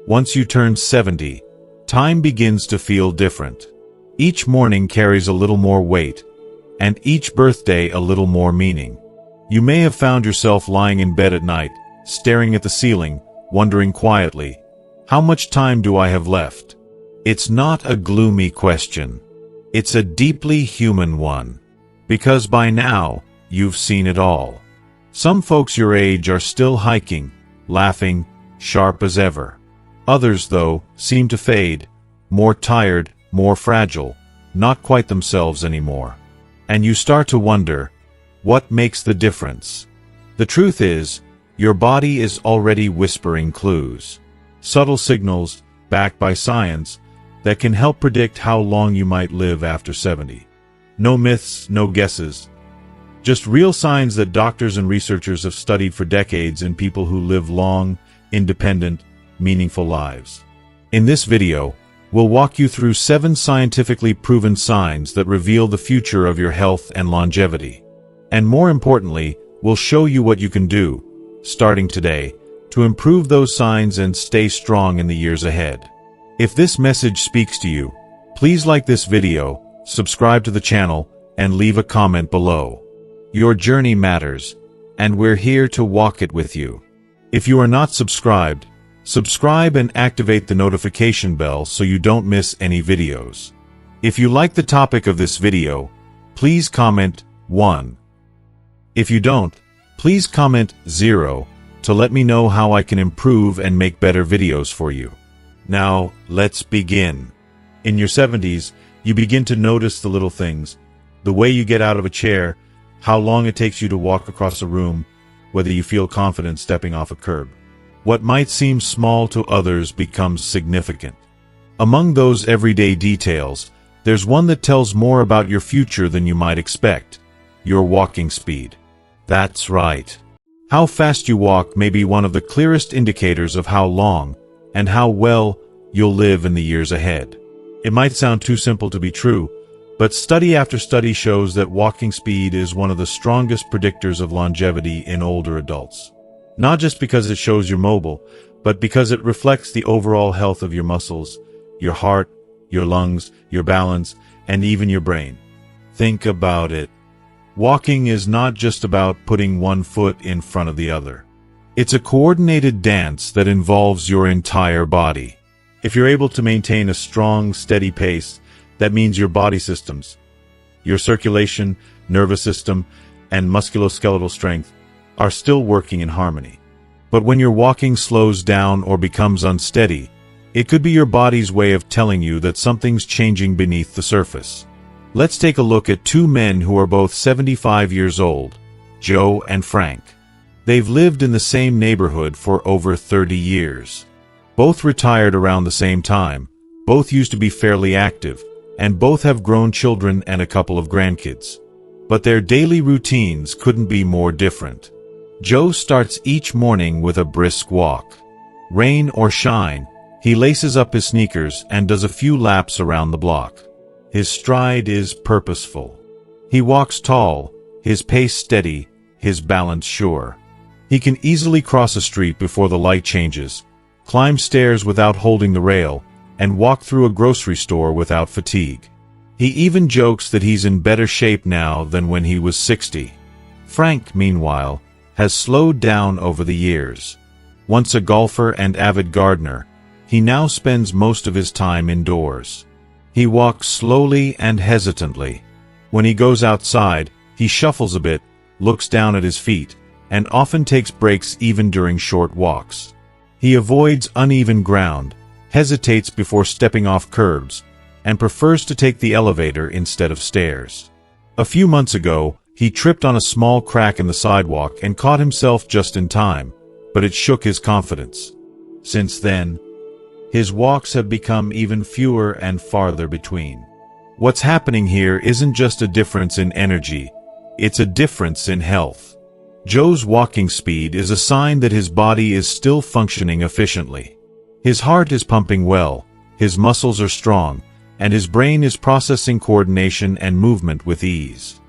Once you turn 70, time begins to feel different. Each morning carries a little more weight, and each birthday a little more meaning. You may have found yourself lying in bed at night, staring at the ceiling, wondering quietly, how much time do I have left? It's not a gloomy question. It's a deeply human one. Because by now, you've seen it all. Some folks your age are still hiking, laughing, sharp as ever. Others, though, seem to fade, more tired, more fragile, not quite themselves anymore. And you start to wonder, what makes the difference? The truth is, your body is already whispering clues. Subtle signals, backed by science, that can help predict how long you might live after 70. No myths, no guesses. Just real signs that doctors and researchers have studied for decades in people who live long, independent, meaningful lives. In this video, we'll walk you through 7 scientifically proven signs that reveal the future of your health and longevity. And more importantly, we'll show you what you can do, starting today, to improve those signs and stay strong in the years ahead. If this message speaks to you, please like this video, subscribe to the channel, and leave a comment below. Your journey matters, and we're here to walk it with you. If you are not subscribed, subscribe and activate the notification bell so you don't miss any videos. If you like the topic of this video, please comment 1. If you don't, please comment 0 to let me know how I can improve and make better videos for you. Now, let's begin. In your 70s, you begin to notice the little things, the way you get out of a chair, how long it takes you to walk across a room, whether you feel confident stepping off a curb. What might seem small to others becomes significant. Among those everyday details, there's one that tells more about your future than you might expect: your walking speed. That's right. How fast you walk may be one of the clearest indicators of how long and how well you'll live in the years ahead. It might sound too simple to be true, but study after study shows that walking speed is one of the strongest predictors of longevity in older adults. Not just because it shows you're mobile, but because it reflects the overall health of your muscles, your heart, your lungs, your balance, and even your brain. Think about it. Walking is not just about putting one foot in front of the other. It's a coordinated dance that involves your entire body. If you're able to maintain a strong, steady pace, that means your body systems, your circulation, nervous system, and musculoskeletal strength are still working in harmony. But when your walking slows down or becomes unsteady, it could be your body's way of telling you that something's changing beneath the surface. Let's take a look at 2 men who are both 75 years old, Joe and Frank. They've lived in the same neighborhood for over 30 years. Both retired around the same time, both used to be fairly active, and both have grown children and a couple of grandkids. But their daily routines couldn't be more different. Joe starts each morning with a brisk walk. Rain or shine, he laces up his sneakers and does a few laps around the block. His stride is purposeful. He walks tall, his pace steady, his balance sure. He can easily cross a street before the light changes, climb stairs without holding the rail, and walk through a grocery store without fatigue. He even jokes that he's in better shape now than when he was 60. Frank, meanwhile, has slowed down over the years. Once a golfer and avid gardener, he now spends most of his time indoors. He walks slowly and hesitantly. When he goes outside, he shuffles a bit, looks down at his feet, and often takes breaks even during short walks. He avoids uneven ground, hesitates before stepping off curbs, and prefers to take the elevator instead of stairs. A few months ago, he tripped on a small crack in the sidewalk and caught himself just in time, but it shook his confidence. Since then, his walks have become even fewer and farther between. What's happening here isn't just a difference in energy, it's a difference in health. Joe's walking speed is a sign that his body is still functioning efficiently. His heart is pumping well, his muscles are strong, and his brain is processing coordination and movement with ease.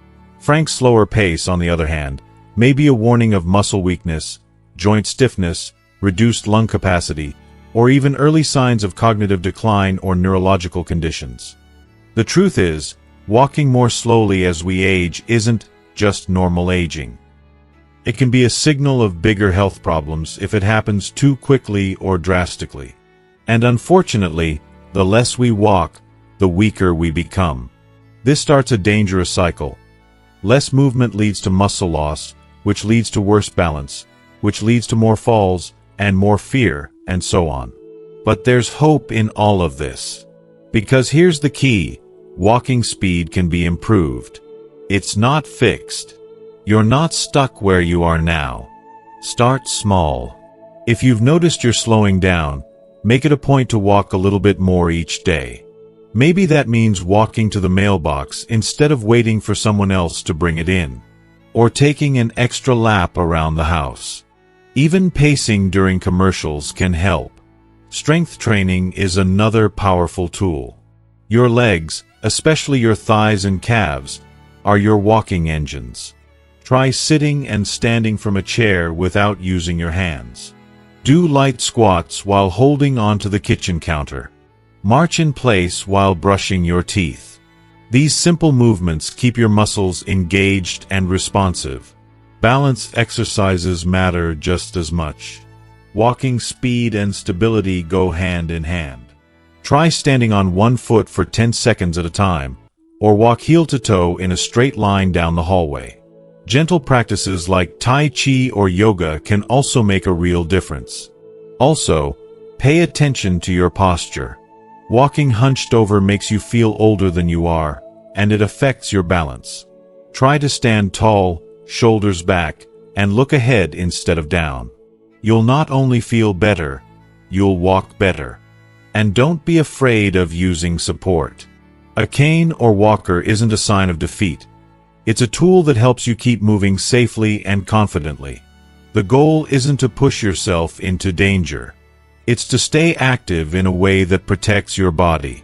Frank's slower pace, on the other hand, may be a warning of muscle weakness, joint stiffness, reduced lung capacity, or even early signs of cognitive decline or neurological conditions. The truth is, walking more slowly as we age isn't just normal aging. It can be a signal of bigger health problems if it happens too quickly or drastically. And unfortunately, the less we walk, the weaker we become. This starts a dangerous cycle. Less movement leads to muscle loss, which leads to worse balance, which leads to more falls and more fear, and so on. But there's hope in all of this. Because here's the key: walking speed can be improved. It's not fixed. You're not stuck where you are now. Start small. If you've noticed you're slowing down, make it a point to walk a little bit more each day. Maybe that means walking to the mailbox instead of waiting for someone else to bring it in, or taking an extra lap around the house. Even pacing during commercials can help. Strength training is another powerful tool. Your legs, especially your thighs and calves, are your walking engines. Try sitting and standing from a chair without using your hands. Do light squats while holding onto the kitchen counter. March in place while brushing your teeth. These simple movements keep your muscles engaged and responsive. Balance exercises matter just as much. Walking speed and stability go hand in hand. Try standing on one foot for 10 seconds at a time, or walk heel to toe in a straight line down the hallway. Gentle practices like Tai Chi or yoga can also make a real difference. Also, pay attention to your posture. Walking hunched over makes you feel older than you are, and it affects your balance. Try to stand tall, shoulders back, and look ahead instead of down. You'll not only feel better, you'll walk better. And don't be afraid of using support. A cane or walker isn't a sign of defeat. It's a tool that helps you keep moving safely and confidently. The goal isn't to push yourself into danger. It's to stay active in a way that protects your body.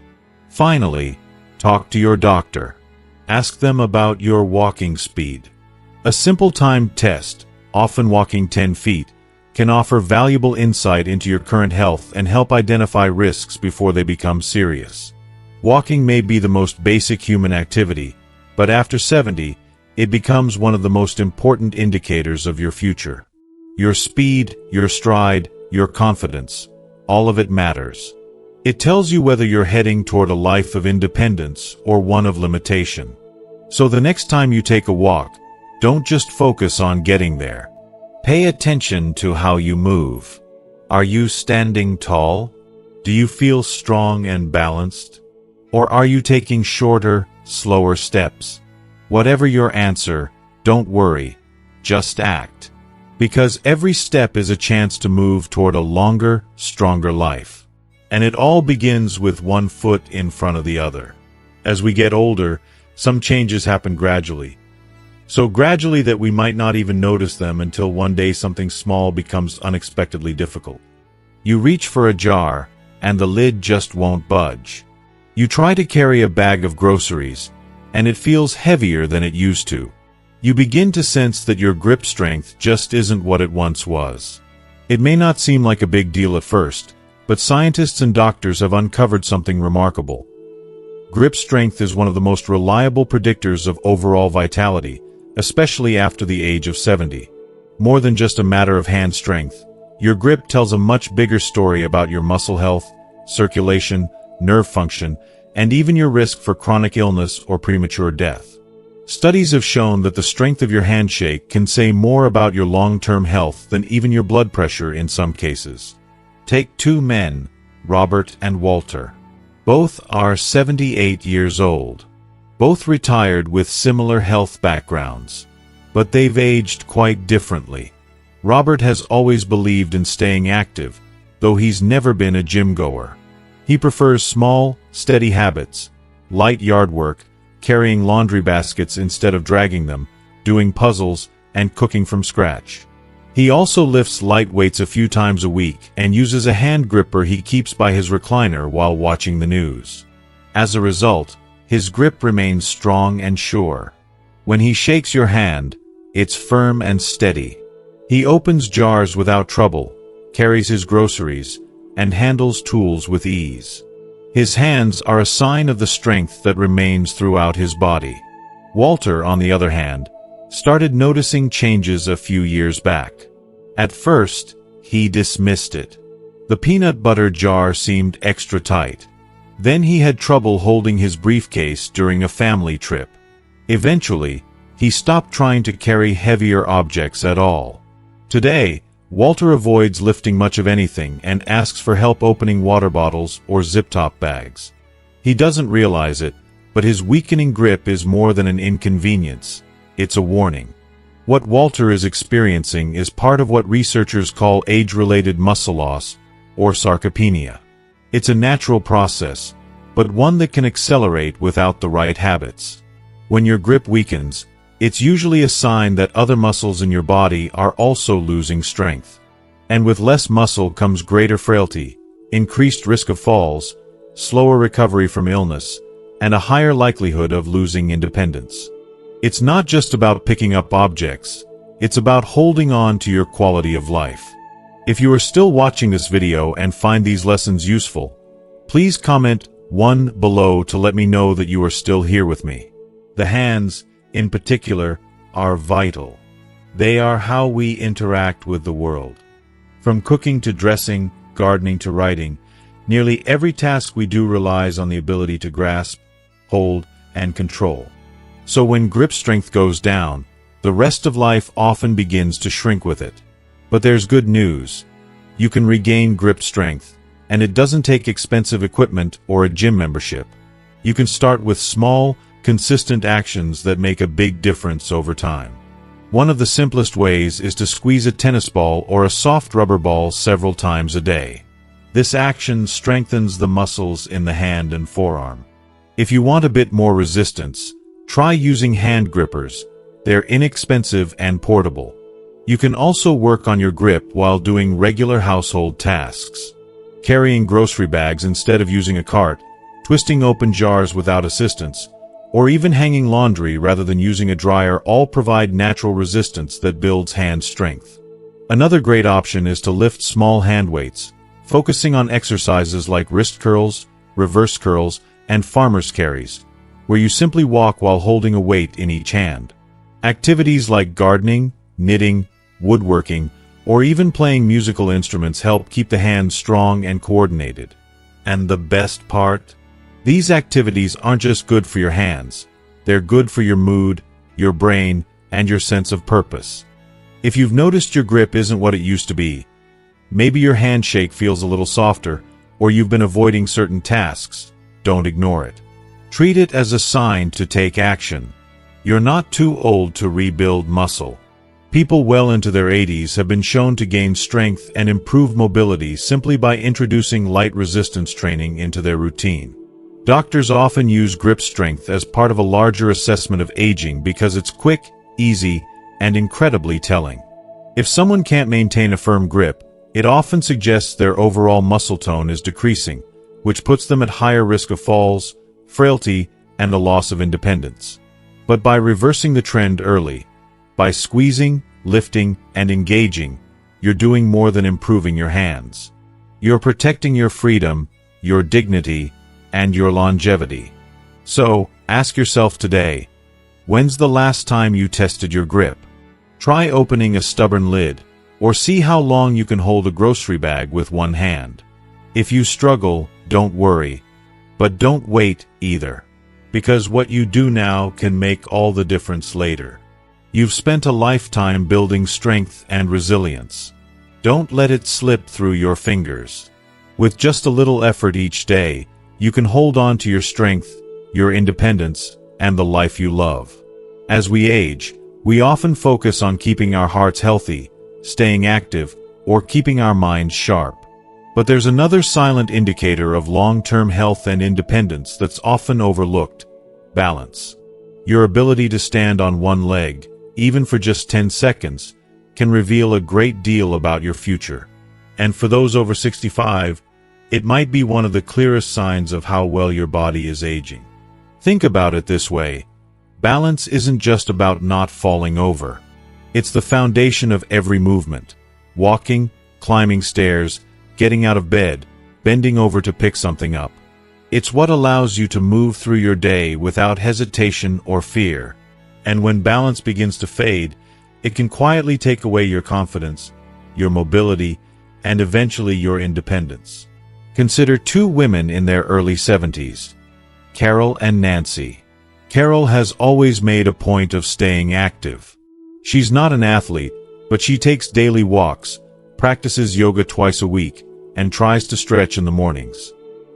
Finally, talk to your doctor. Ask them about your walking speed. A simple timed test, often walking 10 feet, can offer valuable insight into your current health and help identify risks before they become serious. Walking may be the most basic human activity, but after 70, it becomes one of the most important indicators of your future. Your speed, your stride, your confidence, all of it matters. It tells you whether you're heading toward a life of independence or one of limitation. So the next time you take a walk, don't just focus on getting there. Pay attention to how you move. Are you standing tall? Do you feel strong and balanced? Or are you taking shorter, slower steps? Whatever your answer, don't worry, just act. Because every step is a chance to move toward a longer, stronger life. And it all begins with one foot in front of the other. As we get older, some changes happen gradually. So gradually that we might not even notice them until one day something small becomes unexpectedly difficult. You reach for a jar, and the lid just won't budge. You try to carry a bag of groceries, and it feels heavier than it used to. You begin to sense that your grip strength just isn't what it once was. It may not seem like a big deal at first, but scientists and doctors have uncovered something remarkable. Grip strength is one of the most reliable predictors of overall vitality, especially after the age of 70. More than just a matter of hand strength, your grip tells a much bigger story about your muscle health, circulation, nerve function, and even your risk for chronic illness or premature death. Studies have shown that the strength of your handshake can say more about your long-term health than even your blood pressure in some cases. Take two men, Robert and Walter. Both are 78 years old. Both retired with similar health backgrounds. But they've aged quite differently. Robert has always believed in staying active, though he's never been a gym goer. He prefers small, steady habits, light yard work, carrying laundry baskets instead of dragging them, doing puzzles, and cooking from scratch. He also lifts light weights a few times a week and uses a hand gripper he keeps by his recliner while watching the news. As a result, his grip remains strong and sure. When he shakes your hand, it's firm and steady. He opens jars without trouble, carries his groceries, and handles tools with ease. His hands are a sign of the strength that remains throughout his body. Walter, on the other hand, started noticing changes a few years back. At first, he dismissed it. The peanut butter jar seemed extra tight. Then he had trouble holding his briefcase during a family trip. Eventually, he stopped trying to carry heavier objects at all. Today, Walter avoids lifting much of anything and asks for help opening water bottles or zip-top bags. He doesn't realize it, but his weakening grip is more than an inconvenience. It's a warning. What Walter is experiencing is part of what researchers call age-related muscle loss, or sarcopenia. It's a natural process, but one that can accelerate without the right habits. When your grip weakens, it's usually a sign that other muscles in your body are also losing strength. And with less muscle comes greater frailty, increased risk of falls, slower recovery from illness, and a higher likelihood of losing independence. It's not just about picking up objects, it's about holding on to your quality of life. If you are still watching this video and find these lessons useful, please comment 1 below to let me know that you are still here with me. The hands, in particular, are vital. They are how we interact with the world. From cooking to dressing, gardening to writing, nearly every task we do relies on the ability to grasp, hold, and control. So when grip strength goes down, the rest of life often begins to shrink with it. But there's good news. You can regain grip strength, and it doesn't take expensive equipment or a gym membership. You can start with small, consistent actions that make a big difference over time. One of the simplest ways is to squeeze a tennis ball or a soft rubber ball several times a day. This action strengthens the muscles in the hand and forearm. If you want a bit more resistance, try using hand grippers. They're inexpensive and portable. You can also work on your grip while doing regular household tasks. Carrying grocery bags instead of using a cart, twisting open jars without assistance, or even hanging laundry rather than using a dryer all provide natural resistance that builds hand strength. Another great option is to lift small hand weights, focusing on exercises like wrist curls, reverse curls, and farmer's carries, where you simply walk while holding a weight in each hand. Activities like gardening, knitting, woodworking, or even playing musical instruments help keep the hands strong and coordinated. And the best part? These activities aren't just good for your hands, they're good for your mood, your brain, and your sense of purpose. If you've noticed your grip isn't what it used to be, maybe your handshake feels a little softer, or you've been avoiding certain tasks, don't ignore it. Treat it as a sign to take action. You're not too old to rebuild muscle. People well into their 80s have been shown to gain strength and improve mobility simply by introducing light resistance training into their routine. Doctors often use grip strength as part of a larger assessment of aging because it's quick, easy, and incredibly telling. If someone can't maintain a firm grip, it often suggests their overall muscle tone is decreasing, which puts them at higher risk of falls, frailty, and a loss of independence. But by reversing the trend early, by squeezing, lifting, and engaging, you're doing more than improving your hands. You're protecting your freedom, your dignity, and your longevity. So, ask yourself today, when's the last time you tested your grip? Try opening a stubborn lid, or see how long you can hold a grocery bag with one hand. If you struggle, don't worry. But don't wait either. Because what you do now can make all the difference later. You've spent a lifetime building strength and resilience. Don't let it slip through your fingers. With just a little effort each day, you can hold on to your strength, your independence, and the life you love. As we age, we often focus on keeping our hearts healthy, staying active, or keeping our minds sharp. But there's another silent indicator of long-term health and independence that's often overlooked: balance. Your ability to stand on one leg, even for just 10 seconds, can reveal a great deal about your future. And for those over 65, it might be one of the clearest signs of how well your body is aging. Think about it this way: balance isn't just about not falling over. It's the foundation of every movement. Walking, climbing stairs, getting out of bed, bending over to pick something up. It's what allows you to move through your day without hesitation or fear. And when balance begins to fade, it can quietly take away your confidence, your mobility, and eventually your independence. Consider two women in their early 70s, Carol and Nancy. Carol has always made a point of staying active. She's not an athlete, but she takes daily walks, practices yoga twice a week, and tries to stretch in the mornings.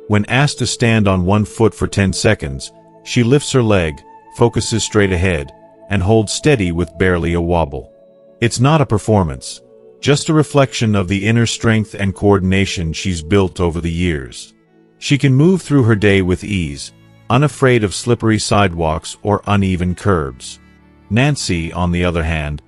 When asked to stand on one foot for 10 seconds, she lifts her leg, focuses straight ahead, and holds steady with barely a wobble. It's not a performance, just a reflection of the inner strength and coordination she's built over the years. She can move through her day with ease, unafraid of slippery sidewalks or uneven curbs. Nancy, on the other hand,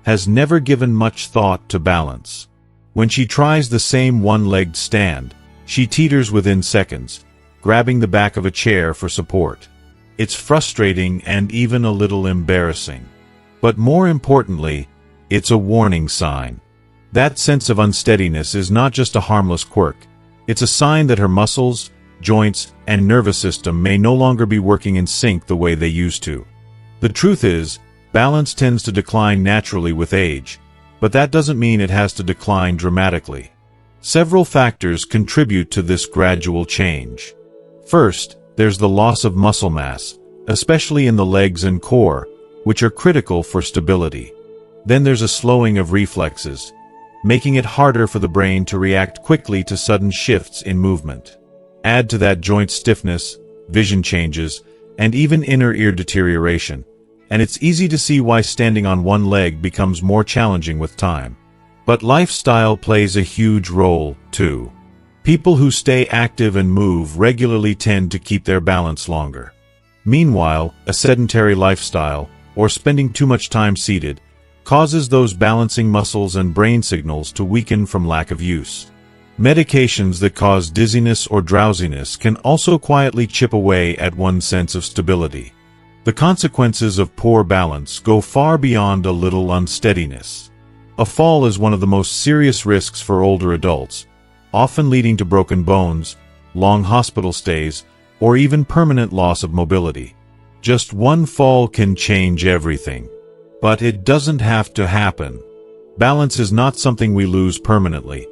has never given much thought to balance. When she tries the same one-legged stand, she teeters within seconds, grabbing the back of a chair for support. It's frustrating and even a little embarrassing. But more importantly, it's a warning sign. That sense of unsteadiness is not just a harmless quirk. It's a sign that her muscles, joints, and nervous system may no longer be working in sync the way they used to. The truth is, balance tends to decline naturally with age, but that doesn't mean it has to decline dramatically. Several factors contribute to this gradual change. First, there's the loss of muscle mass, especially in the legs and core, which are critical for stability. Then there's a slowing of reflexes, making it harder for the brain to react quickly to sudden shifts in movement. Add to that joint stiffness, vision changes, and even inner ear deterioration, and it's easy to see why standing on one leg becomes more challenging with time. But lifestyle plays a huge role, too. People who stay active and move regularly tend to keep their balance longer. Meanwhile, a sedentary lifestyle, or spending too much time seated, causes those balancing muscles and brain signals to weaken from lack of use. Medications that cause dizziness or drowsiness can also quietly chip away at one's sense of stability. The consequences of poor balance go far beyond a little unsteadiness. A fall is one of the most serious risks for older adults, often leading to broken bones, long hospital stays, or even permanent loss of mobility. Just one fall can change everything. But it doesn't have to happen. Balance is not something we lose permanently.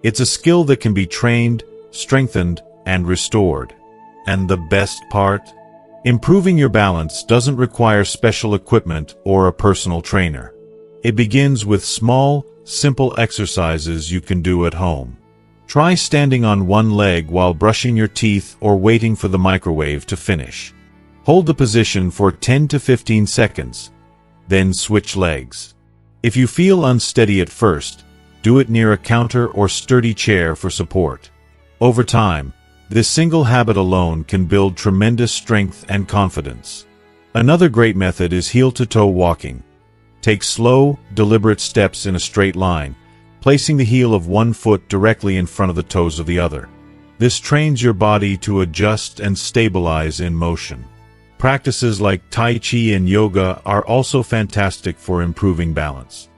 It's a skill that can be trained, strengthened, and restored. And the best part? Improving your balance doesn't require special equipment or a personal trainer. It begins with small, simple exercises you can do at home. Try standing on one leg while brushing your teeth or waiting for the microwave to finish. Hold the position for 10 to 15 seconds. Then switch legs. If you feel unsteady at first, do it near a counter or sturdy chair for support. Over time, this single habit alone can build tremendous strength and confidence. Another great method is heel-to-toe walking. Take slow, deliberate steps in a straight line, placing the heel of one foot directly in front of the toes of the other. This trains your body to adjust and stabilize in motion. Practices like Tai Chi and yoga are also fantastic for improving balance.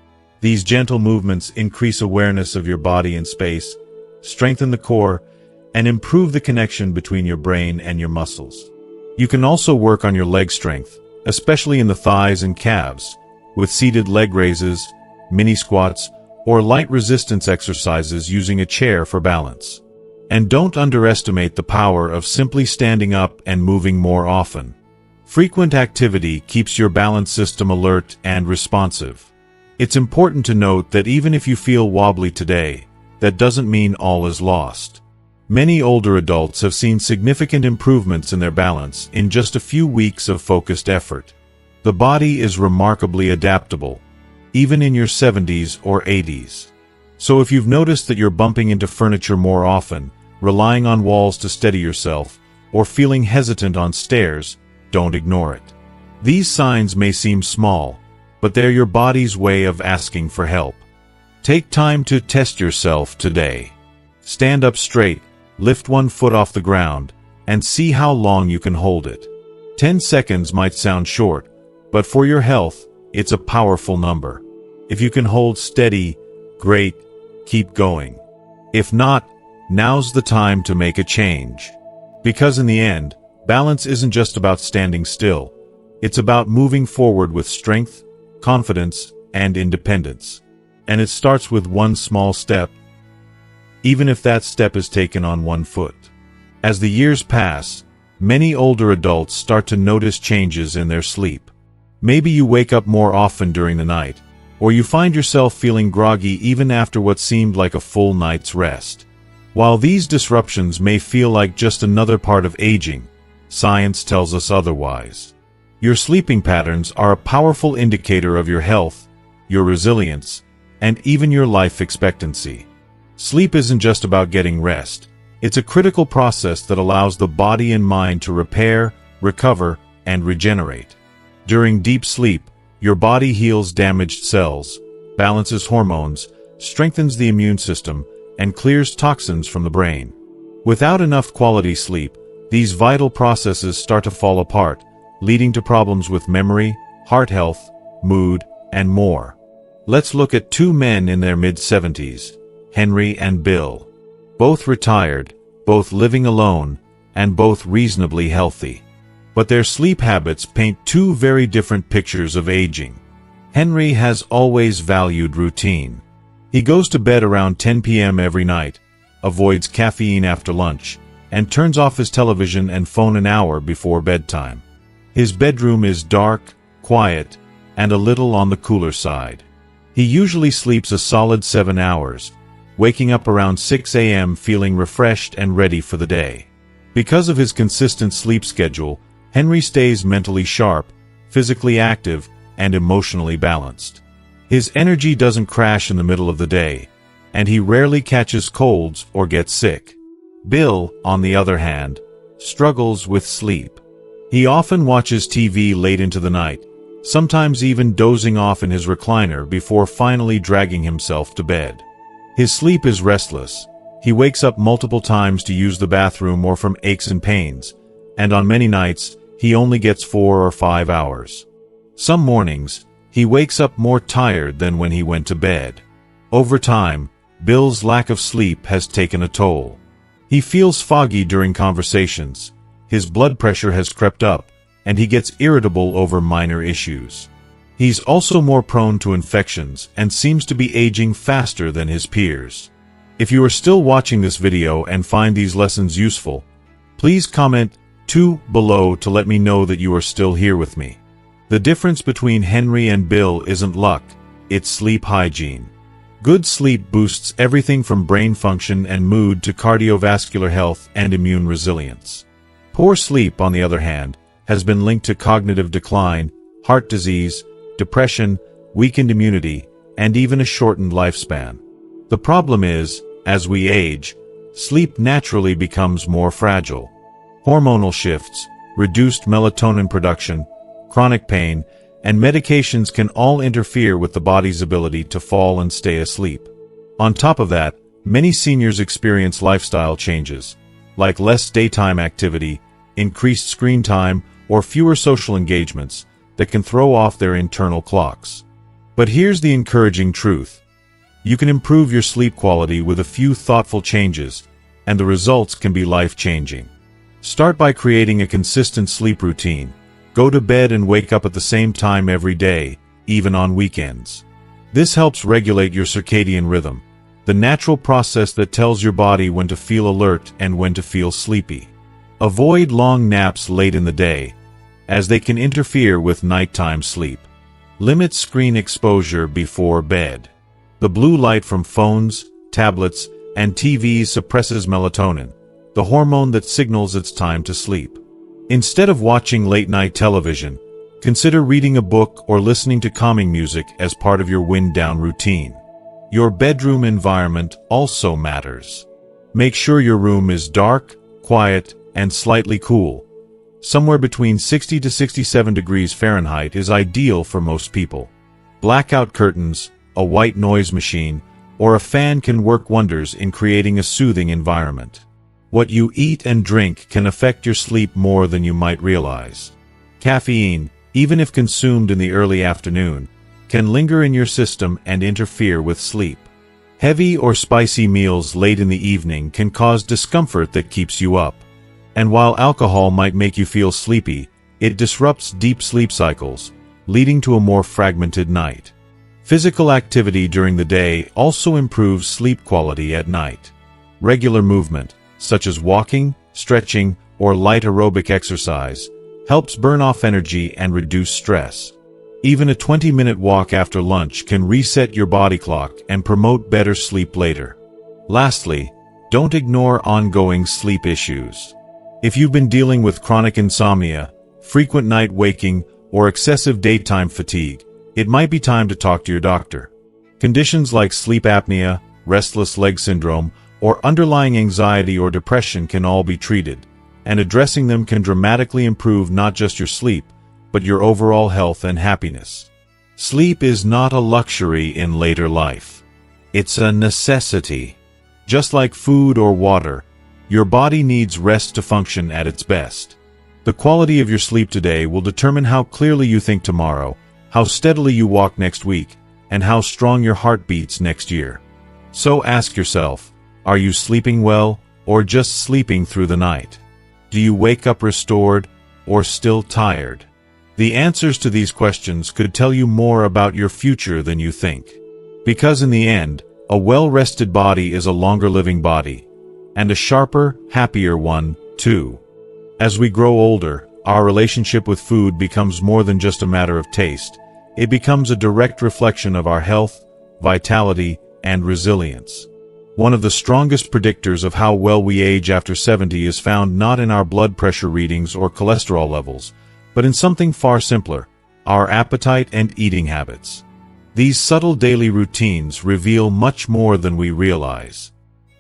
These gentle movements increase awareness of your body and space, strengthen the core, and improve the connection between your brain and your muscles. You can also work on your leg strength, especially in the thighs and calves, with seated leg raises, mini squats, or light resistance exercises using a chair for balance. And don't underestimate the power of simply standing up and moving more often. Frequent activity keeps your balance system alert and responsive. It's important to note that even if you feel wobbly today, that doesn't mean all is lost. Many older adults have seen significant improvements in their balance in just a few weeks of focused effort. The body is remarkably adaptable, even in your 70s or 80s. So if you've noticed that you're bumping into furniture more often, relying on walls to steady yourself, or feeling hesitant on stairs, don't ignore it. These signs may seem small, but they're your body's way of asking for help. Take time to test yourself today. Stand up straight, lift one foot off the ground, and see how long you can hold it. 10 seconds might sound short, but for your health, it's a powerful number. If you can hold steady, great, keep going. If not, now's the time to make a change. Because in the end, balance isn't just about standing still. It's about moving forward with strength, confidence, and independence. And it starts with one small step, even if that step is taken on one foot. As the years pass, many older adults start to notice changes in their sleep. Maybe you wake up more often during the night, or you find yourself feeling groggy even after what seemed like a full night's rest. While these disruptions may feel like just another part of aging, science tells us otherwise. Your sleeping patterns are a powerful indicator of your health, your resilience, and even your life expectancy. Sleep isn't just about getting rest. It's a critical process that allows the body and mind to repair, recover, and regenerate. During deep sleep, your body heals damaged cells, balances hormones, strengthens the immune system, and clears toxins from the brain. Without enough quality sleep, these vital processes start to fall apart, leading to problems with memory, heart health, mood, and more. Let's look at two men in their mid-70s, Henry and Bill. Both retired, both living alone, and both reasonably healthy. But their sleep habits paint two very different pictures of aging. Henry has always valued routine. He goes to bed around 10 p.m. every night, avoids caffeine after lunch, and turns off his television and phone an hour before bedtime. His bedroom is dark, quiet, and a little on the cooler side. He usually sleeps a solid 7 hours, waking up around 6 a.m. feeling refreshed and ready for the day. Because of his consistent sleep schedule, Henry stays mentally sharp, physically active, and emotionally balanced. His energy doesn't crash in the middle of the day, and he rarely catches colds or gets sick. Bill, on the other hand, struggles with sleep. He often watches TV late into the night, sometimes even dozing off in his recliner before finally dragging himself to bed. His sleep is restless. He wakes up multiple times to use the bathroom or from aches and pains, and on many nights, he only gets 4 or 5 hours. Some mornings, he wakes up more tired than when he went to bed. Over time, Bill's lack of sleep has taken a toll. He feels foggy during conversations, his blood pressure has crept up, and he gets irritable over minor issues. He's also more prone to infections and seems to be aging faster than his peers. If you are still watching this video and find these lessons useful, please comment 2 below to let me know that you are still here with me. The difference between Henry and Bill isn't luck, it's sleep hygiene. Good sleep boosts everything from brain function and mood to cardiovascular health and immune resilience. Poor sleep, on the other hand, has been linked to cognitive decline, heart disease, depression, weakened immunity, and even a shortened lifespan. The problem is, as we age, sleep naturally becomes more fragile. Hormonal shifts, reduced melatonin production, chronic pain, and medications can all interfere with the body's ability to fall and stay asleep. On top of that, many seniors experience lifestyle changes, like less daytime activity, increased screen time, or fewer social engagements, that can throw off their internal clocks. But here's the encouraging truth. You can improve your sleep quality with a few thoughtful changes, and the results can be life-changing. Start by creating a consistent sleep routine. Go to bed and wake up at the same time every day, even on weekends. This helps regulate your circadian rhythm, the natural process that tells your body when to feel alert and when to feel sleepy. Avoid long naps late in the day, as they can interfere with nighttime sleep. Limit screen exposure before bed. The blue light from phones, tablets, and TVs suppresses melatonin, the hormone that signals it's time to sleep. Instead of watching late-night television, consider reading a book or listening to calming music as part of your wind-down routine. Your bedroom environment also matters. Make sure your room is dark, quiet, and slightly cool. Somewhere between 60 to 67 degrees Fahrenheit is ideal for most people. Blackout curtains, a white noise machine, or a fan can work wonders in creating a soothing environment. What you eat and drink can affect your sleep more than you might realize. Caffeine, even if consumed in the early afternoon, can linger in your system and interfere with sleep. Heavy or spicy meals late in the evening can cause discomfort that keeps you up. And while alcohol might make you feel sleepy, it disrupts deep sleep cycles, leading to a more fragmented night. Physical activity during the day also improves sleep quality at night. Regular movement, such as walking, stretching, or light aerobic exercise, helps burn off energy and reduce stress. Even a 20-minute walk after lunch can reset your body clock and promote better sleep later. Lastly, don't ignore ongoing sleep issues. If you've been dealing with chronic insomnia, frequent night waking, or excessive daytime fatigue, it might be time to talk to your doctor. Conditions like sleep apnea, restless leg syndrome, or underlying anxiety or depression can all be treated, and addressing them can dramatically improve not just your sleep, but your overall health and happiness. Sleep is not a luxury in later life. It's a necessity. Just like food or water, your body needs rest to function at its best. The quality of your sleep today will determine how clearly you think tomorrow, how steadily you walk next week, and how strong your heart beats next year. So ask yourself, are you sleeping well, or just sleeping through the night? Do you wake up restored, or still tired? The answers to these questions could tell you more about your future than you think. Because in the end, a well-rested body is a longer-living body, and a sharper, happier one, too. As we grow older, our relationship with food becomes more than just a matter of taste. It becomes a direct reflection of our health, vitality, and resilience. One of the strongest predictors of how well we age after 70 is found not in our blood pressure readings or cholesterol levels, but in something far simpler, our appetite and eating habits. These subtle daily routines reveal much more than we realize.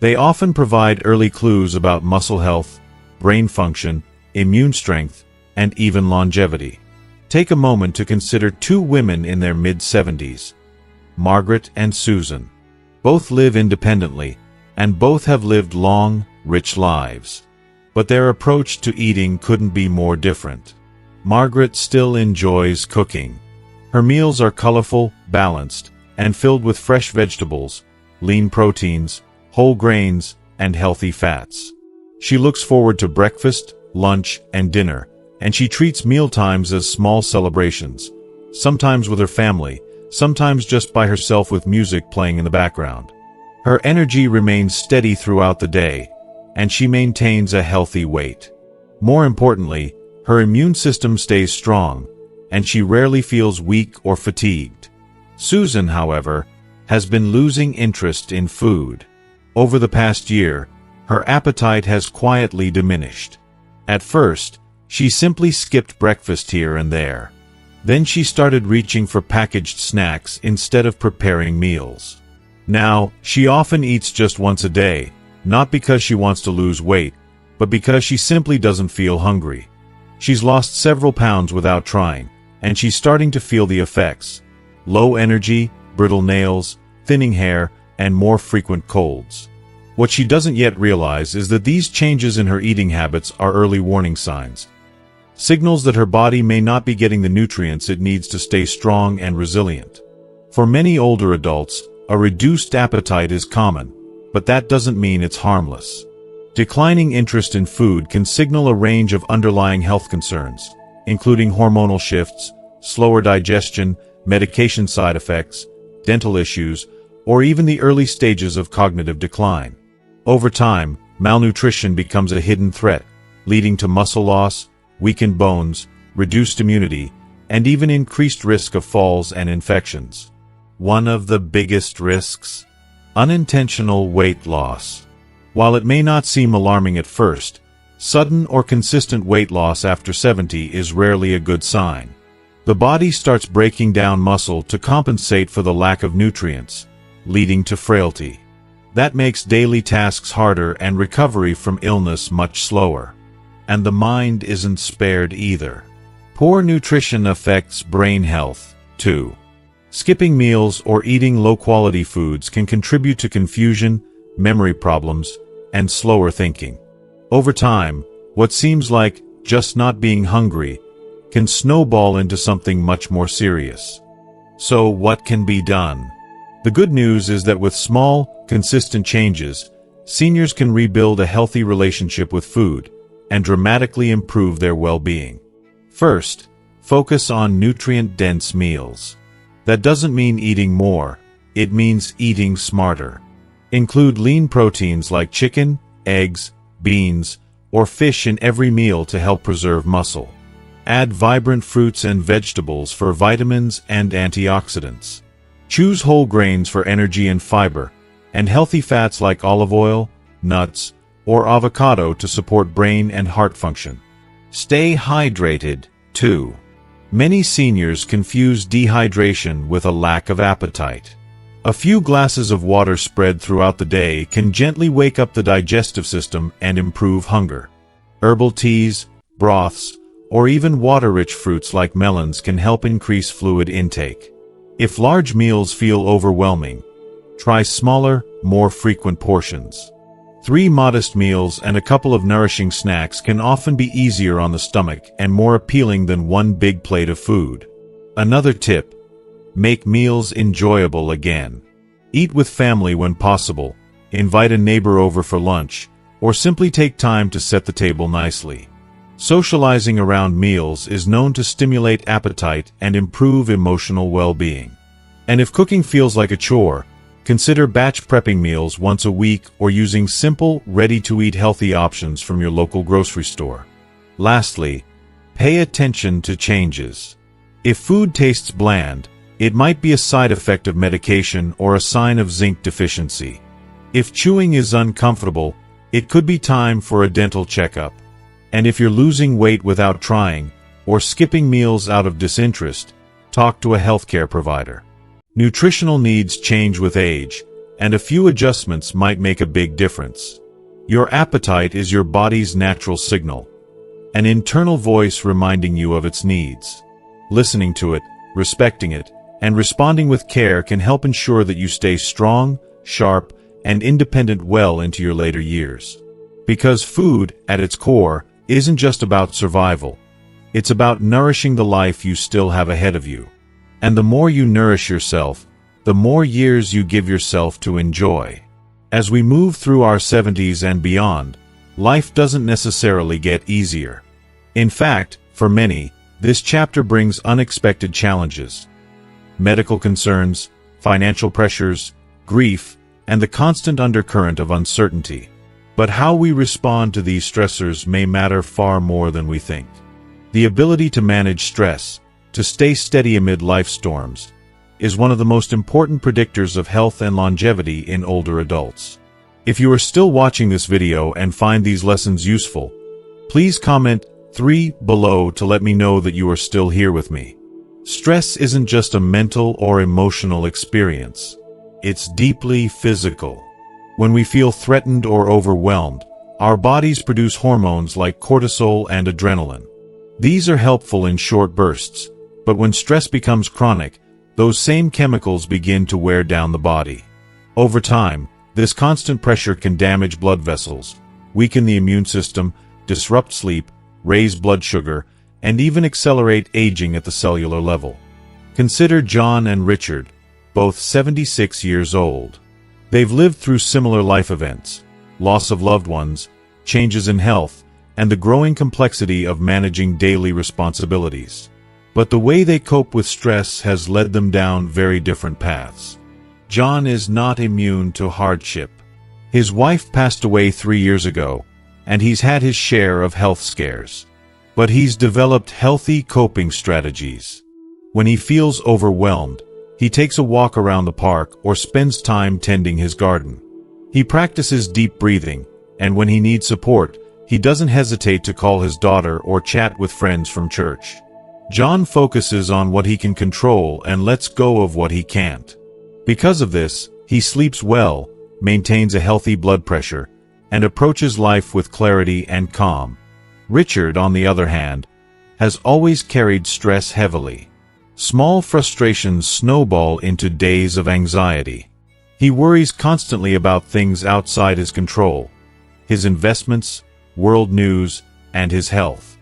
They often provide early clues about muscle health, brain function, immune strength, and even longevity. Take a moment to consider two women in their mid-70s, Margaret and Susan. Both live independently, and both have lived long, rich lives. But their approach to eating couldn't be more different. Margaret still enjoys cooking. Her meals are colorful, balanced, and filled with fresh vegetables, lean proteins, whole grains, and healthy fats. She looks forward to breakfast, lunch, and dinner, and she treats mealtimes as small celebrations, sometimes with her family, sometimes just by herself with music playing in the background. Her energy remains steady throughout the day, and she maintains a healthy weight. More importantly, her immune system stays strong, and she rarely feels weak or fatigued. Susan, however, has been losing interest in food. Over the past year, her appetite has quietly diminished. At first, she simply skipped breakfast here and there. Then she started reaching for packaged snacks instead of preparing meals. Now, she often eats just once a day, not because she wants to lose weight, but because she simply doesn't feel hungry. She's lost several pounds without trying, and she's starting to feel the effects: low energy, brittle nails, thinning hair, and more frequent colds. What she doesn't yet realize is that these changes in her eating habits are early warning signs. Signals that her body may not be getting the nutrients it needs to stay strong and resilient. For many older adults, a reduced appetite is common, but that doesn't mean it's harmless. Declining interest in food can signal a range of underlying health concerns, including hormonal shifts, slower digestion, medication side effects, dental issues, or even the early stages of cognitive decline. Over time, malnutrition becomes a hidden threat, leading to muscle loss, weakened bones, reduced immunity, and even increased risk of falls and infections. One of the biggest risks? Unintentional weight loss. While it may not seem alarming at first, sudden or consistent weight loss after 70 is rarely a good sign. The body starts breaking down muscle to compensate for the lack of nutrients, leading to frailty. That makes daily tasks harder and recovery from illness much slower. And the mind isn't spared either. Poor nutrition affects brain health, too. Skipping meals or eating low-quality foods can contribute to confusion, memory problems, and slower thinking. Over time, what seems like just not being hungry can snowball into something much more serious. So what can be done? The good news is that with small, consistent changes, seniors can rebuild a healthy relationship with food and dramatically improve their well-being. First, focus on nutrient-dense meals. That doesn't mean eating more, it means eating smarter. Include lean proteins like chicken, eggs, beans, or fish in every meal to help preserve muscle. Add vibrant fruits and vegetables for vitamins and antioxidants. Choose whole grains for energy and fiber, and healthy fats like olive oil, nuts, or avocado to support brain and heart function. Stay hydrated, too. Many seniors confuse dehydration with a lack of appetite. A few glasses of water spread throughout the day can gently wake up the digestive system and improve hunger. Herbal teas, broths, or even water-rich fruits like melons can help increase fluid intake. If large meals feel overwhelming, try smaller, more frequent portions. 3 modest meals and a couple of nourishing snacks can often be easier on the stomach and more appealing than one big plate of food. Another tip: make meals enjoyable again. Eat with family when possible, invite a neighbor over for lunch, or simply take time to set the table nicely. Socializing around meals is known to stimulate appetite and improve emotional well-being. And if cooking feels like a chore, consider batch prepping meals once a week or using simple, ready-to-eat healthy options from your local grocery store. Lastly, pay attention to changes. If food tastes bland, it might be a side effect of medication or a sign of zinc deficiency. If chewing is uncomfortable, it could be time for a dental checkup. And if you're losing weight without trying, or skipping meals out of disinterest, talk to a healthcare provider. Nutritional needs change with age, and a few adjustments might make a big difference. Your appetite is your body's natural signal, an internal voice reminding you of its needs. Listening to it, respecting it, and responding with care can help ensure that you stay strong, sharp, and independent well into your later years. Because food, at its core, isn't just about survival. It's about nourishing the life you still have ahead of you. And the more you nourish yourself, the more years you give yourself to enjoy. As we move through our 70s and beyond, life doesn't necessarily get easier. In fact, for many, this chapter brings unexpected challenges. Medical concerns, financial pressures, grief, and the constant undercurrent of uncertainty. But how we respond to these stressors may matter far more than we think. The ability to manage stress, to stay steady amid life storms, is one of the most important predictors of health and longevity in older adults. If you are still watching this video and find these lessons useful, please comment 3 below to let me know that you are still here with me. Stress isn't just a mental or emotional experience. It's deeply physical. When we feel threatened or overwhelmed, our bodies produce hormones like cortisol and adrenaline. These are helpful in short bursts, but when stress becomes chronic, those same chemicals begin to wear down the body. Over time, this constant pressure can damage blood vessels, weaken the immune system, disrupt sleep, raise blood sugar, and even accelerate aging at the cellular level. Consider John and Richard, both 76 years old. They've lived through similar life events: loss of loved ones, changes in health, and the growing complexity of managing daily responsibilities. But the way they cope with stress has led them down very different paths. John is not immune to hardship. His wife passed away 3 years ago, and he's had his share of health scares. But he's developed healthy coping strategies. When he feels overwhelmed, he takes a walk around the park or spends time tending his garden. He practices deep breathing, and when he needs support, he doesn't hesitate to call his daughter or chat with friends from church. John focuses on what he can control and lets go of what he can't. Because of this, he sleeps well, maintains a healthy blood pressure, and approaches life with clarity and calm. Richard, on the other hand, has always carried stress heavily. Small frustrations snowball into days of anxiety. He worries constantly about things outside his control: his investments, world news, and his health.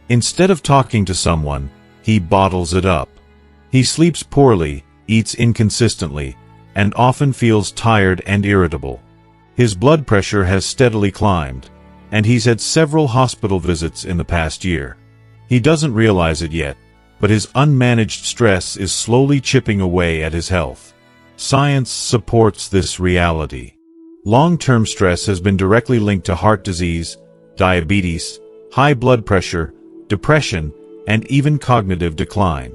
Instead of talking to someone, he bottles it up. He sleeps poorly, eats inconsistently, and often feels tired and irritable. His blood pressure has steadily climbed, and he's had several hospital visits in the past year. He doesn't realize it yet, but his unmanaged stress is slowly chipping away at his health. Science supports this reality. Long-term stress has been directly linked to heart disease, diabetes, high blood pressure, depression, and even cognitive decline.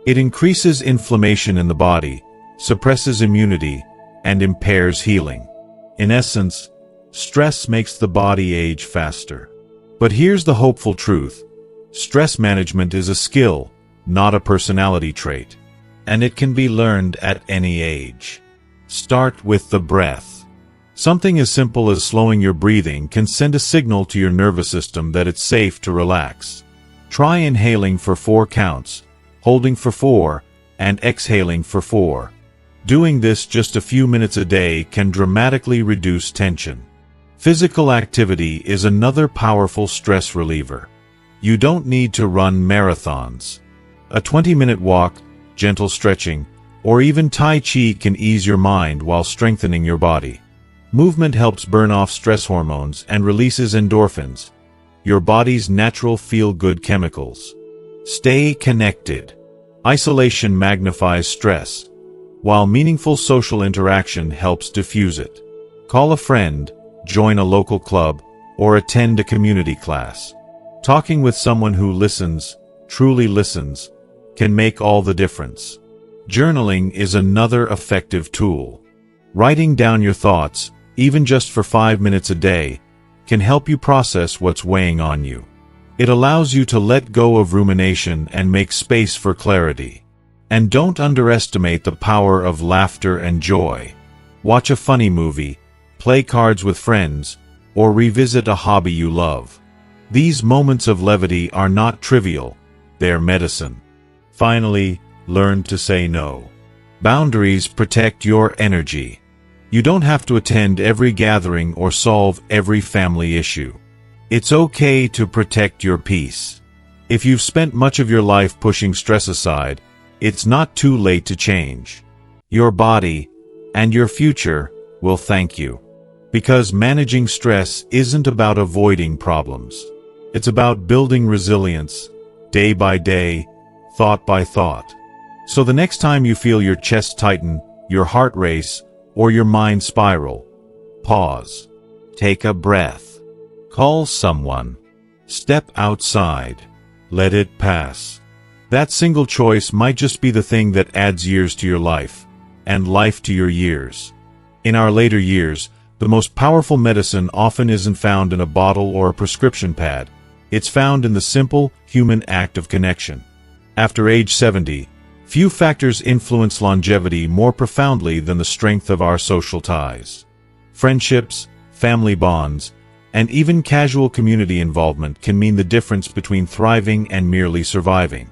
It increases inflammation in the body, suppresses immunity, and impairs healing. In essence, stress makes the body age faster. But here's the hopeful truth. Stress management is a skill, not a personality trait, and it can be learned at any age. Start with the breath. Something as simple as slowing your breathing can send a signal to your nervous system that it's safe to relax. Try inhaling for 4 counts, holding for 4, and exhaling for 4. Doing this just a few minutes a day can dramatically reduce tension. Physical activity is another powerful stress reliever. You don't need to run marathons. A 20-minute walk, gentle stretching, or even Tai Chi can ease your mind while strengthening your body. Movement helps burn off stress hormones and releases endorphins, your body's natural feel-good chemicals. Stay connected. Isolation magnifies stress, while meaningful social interaction helps diffuse it. Call a friend, join a local club, or attend a community class. Talking with someone who listens, truly listens, can make all the difference. Journaling is another effective tool. Writing down your thoughts, even just for 5 minutes a day, can help you process what's weighing on you. It allows you to let go of rumination and make space for clarity. And don't underestimate the power of laughter and joy. Watch a funny movie, play cards with friends, or revisit a hobby you love. These moments of levity are not trivial, they're medicine. Finally, learn to say no. Boundaries protect your energy. You don't have to attend every gathering or solve every family issue. It's okay to protect your peace. If you've spent much of your life pushing stress aside, it's not too late to change. Your body and your future will thank you. Because managing stress isn't about avoiding problems. It's about building resilience, day by day, thought by thought. So the next time you feel your chest tighten, your heart race, or your mind spiral, pause. Take a breath. Call someone. Step outside. Let it pass. That single choice might just be the thing that adds years to your life, and life to your years. In our later years, the most powerful medicine often isn't found in a bottle or a prescription pad. It's found in the simple, human act of connection. After age 70, few factors influence longevity more profoundly than the strength of our social ties. Friendships, family bonds, and even casual community involvement can mean the difference between thriving and merely surviving.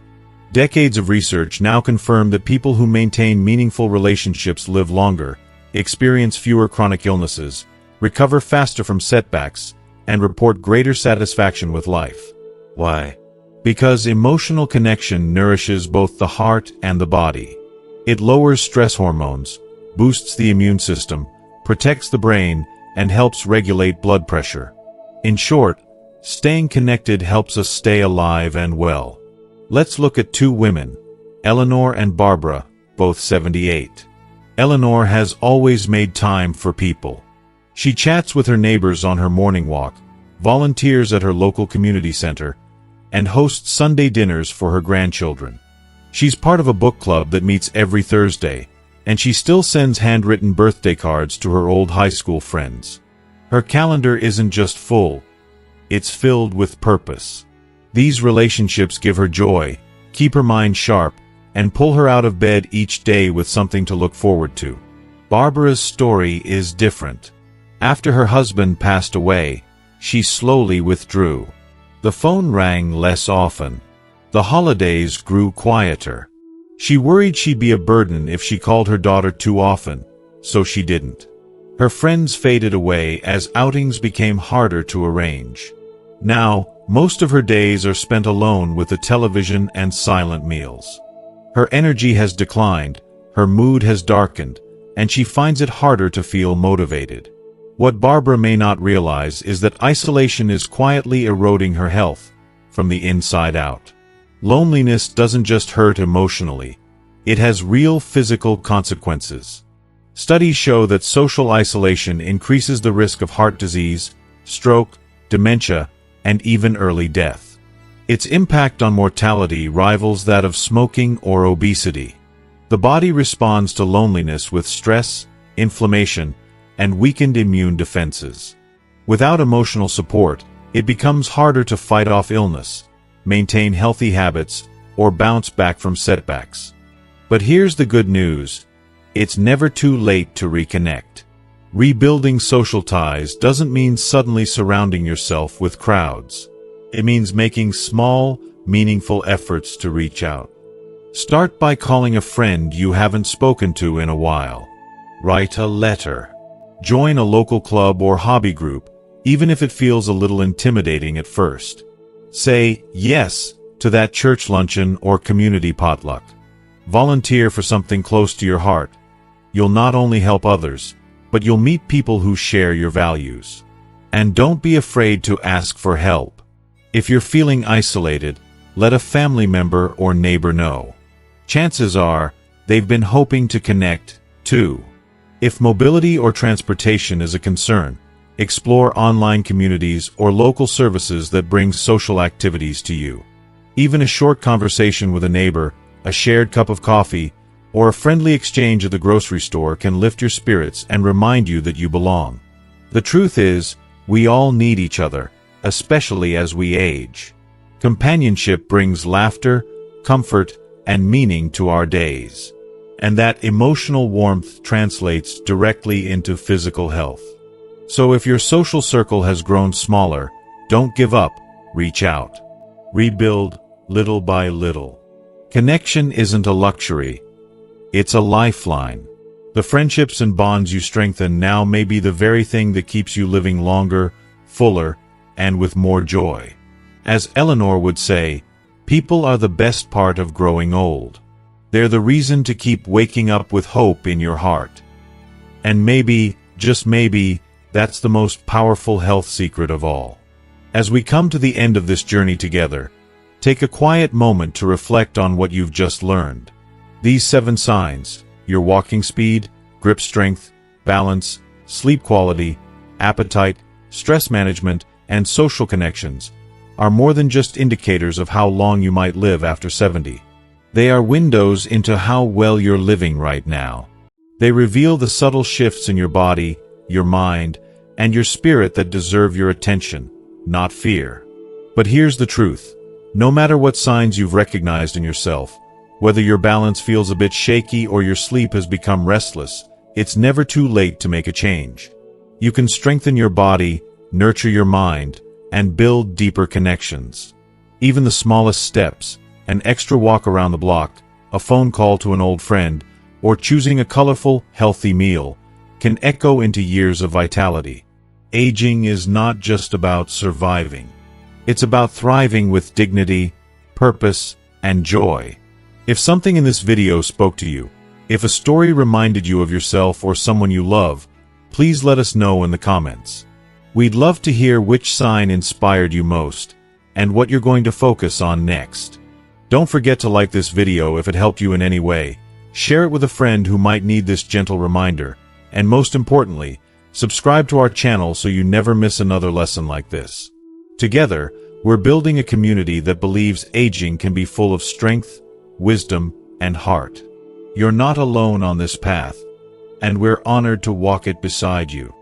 Decades of research now confirm that people who maintain meaningful relationships live longer, experience fewer chronic illnesses, recover faster from setbacks, and report greater satisfaction with life. Why? Because emotional connection nourishes both the heart and the body. It lowers stress hormones, boosts the immune system, protects the brain, and helps regulate blood pressure. In short, staying connected helps us stay alive and well. Let's look at 2 women, Eleanor and Barbara, both 78. Eleanor has always made time for people. She chats with her neighbors on her morning walk, volunteers at her local community center, and hosts Sunday dinners for her grandchildren. She's part of a book club that meets every Thursday, and she still sends handwritten birthday cards to her old high school friends. Her calendar isn't just full, it's filled with purpose. These relationships give her joy, keep her mind sharp, and pull her out of bed each day with something to look forward to. Barbara's story is different. After her husband passed away, she slowly withdrew. The phone rang less often. The holidays grew quieter. She worried she'd be a burden if she called her daughter too often, so she didn't. Her friends faded away as outings became harder to arrange. Now, most of her days are spent alone with the television and silent meals. Her energy has declined, her mood has darkened, and she finds it harder to feel motivated. What Barbara may not realize is that isolation is quietly eroding her health from the inside out. Loneliness doesn't just hurt emotionally, it has real physical consequences. Studies show that social isolation increases the risk of heart disease, stroke, dementia, and even early death. Its impact on mortality rivals that of smoking or obesity. The body responds to loneliness with stress, inflammation, and weakened immune defenses. Without emotional support, it becomes harder to fight off illness, maintain healthy habits, or bounce back from setbacks. But here's the good news: it's never too late to reconnect. Rebuilding social ties doesn't mean suddenly surrounding yourself with crowds. It means making small, meaningful efforts to reach out. Start by calling a friend you haven't spoken to in a while. Write a letter. Join a local club or hobby group, even if it feels a little intimidating at first. Say yes to that church luncheon or community potluck. Volunteer for something close to your heart. You'll not only help others, but you'll meet people who share your values. And don't be afraid to ask for help. If you're feeling isolated, let a family member or neighbor know. Chances are, they've been hoping to connect, too. If mobility or transportation is a concern, explore online communities or local services that bring social activities to you. Even a short conversation with a neighbor, a shared cup of coffee, or a friendly exchange at the grocery store can lift your spirits and remind you that you belong. The truth is, we all need each other, especially as we age. Companionship brings laughter, comfort, and meaning to our days. And that emotional warmth translates directly into physical health. So if your social circle has grown smaller, don't give up, reach out. Rebuild little by little. Connection isn't a luxury, it's a lifeline. The friendships and bonds you strengthen now may be the very thing that keeps you living longer, fuller, and with more joy. As Eleanor would say, people are the best part of growing old. They're the reason to keep waking up with hope in your heart. And maybe, just maybe, that's the most powerful health secret of all. As we come to the end of this journey together, take a quiet moment to reflect on what you've just learned. These 7 signs, your walking speed, grip strength, balance, sleep quality, appetite, stress management, and social connections, are more than just indicators of how long you might live after 70. They are windows into how well you're living right now. They reveal the subtle shifts in your body, your mind, and your spirit that deserve your attention, not fear. But here's the truth. No matter what signs you've recognized in yourself, whether your balance feels a bit shaky or your sleep has become restless, it's never too late to make a change. You can strengthen your body, nurture your mind, and build deeper connections. Even the smallest steps, an extra walk around the block, a phone call to an old friend, or choosing a colorful, healthy meal, can echo into years of vitality. Aging is not just about surviving. It's about thriving with dignity, purpose, and joy. If something in this video spoke to you, if a story reminded you of yourself or someone you love, please let us know in the comments. We'd love to hear which sign inspired you most, and what you're going to focus on next. Don't forget to like this video if it helped you in any way, share it with a friend who might need this gentle reminder, and most importantly, subscribe to our channel so you never miss another lesson like this. Together, we're building a community that believes aging can be full of strength, wisdom, and heart. You're not alone on this path, and we're honored to walk it beside you.